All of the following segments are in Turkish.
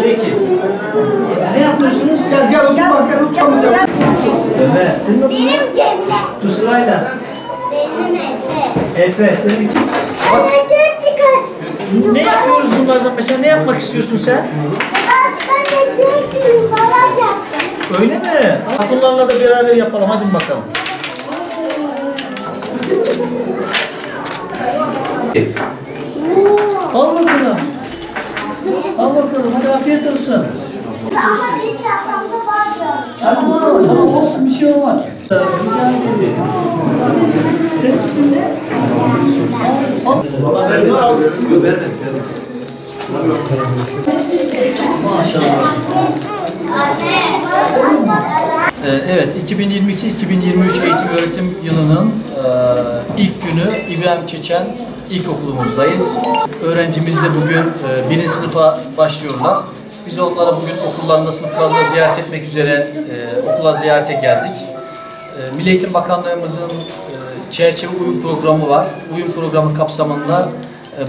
Peki. Ne yapıyorsunuz? Gel otur bak, gel otur. Ömer, senin adın ne? Benim Cemile. Tusra'yla. Benim Efe. Efe, senin için. Bana çıkar. Ne yapıyoruz bunlardan? Mesela ne yapmak istiyorsun sen? Ben de gördüm, falan yaptım. Öyle mi? Bunlarla da beraber yapalım. Hadi bakalım. Al bakalım. Al bakalım. Hadi afiyet olsun. Hadi çantamda var. Tamam olsun, bir şey olmaz. Rica ederim. Senin ismin ne? Maşallah. Evet, 2022-2023 eğitim öğretim yılının ilk günü İbrahim Çeçen İlkokulumuzdayız. Öğrencimiz de bugün 1. sınıfa başlıyorlar. Biz onlara bugün okullarında, sınıflarında ziyaret etmek üzere okula ziyarete geldik. Milli Eğitim Bakanlığımızın çerçeve uyum programı var. Uyum programı kapsamında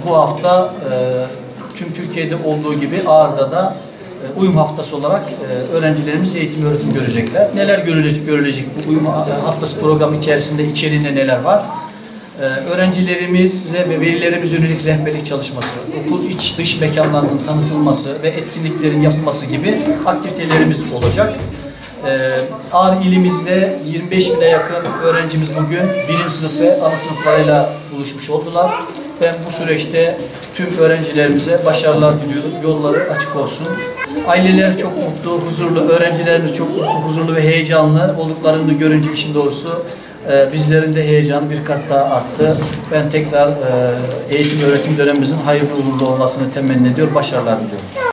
bu hafta tüm Türkiye'de olduğu gibi Ağrı'da da uyum haftası olarak öğrencilerimiz eğitim öğretim görecekler. Neler görülecek bu uyum haftası programı içerisinde, içeriğinde neler var? Öğrencilerimize ve velilerimiz yönelik rehberlik çalışması, okul iç dış mekanlarının tanıtılması ve etkinliklerin yapılması gibi aktivitelerimiz olacak. Ağrı ilimizde 25.000'e yakın öğrencimiz bugün 1. sınıf ve ana sınıflarıyla buluşmuş oldular. Ben bu süreçte tüm öğrencilerimize başarılar diliyorum. Yolları açık olsun. Aileler çok mutlu, huzurlu, öğrencilerimiz çok mutlu, huzurlu ve heyecanlı olduklarını görünce işin doğrusu bizlerin de heyecanı bir kat daha arttı. Ben tekrar eğitim öğretim dönemimizin hayırlı uğurlu olmasını temenni ediyor, başarılar diliyorum.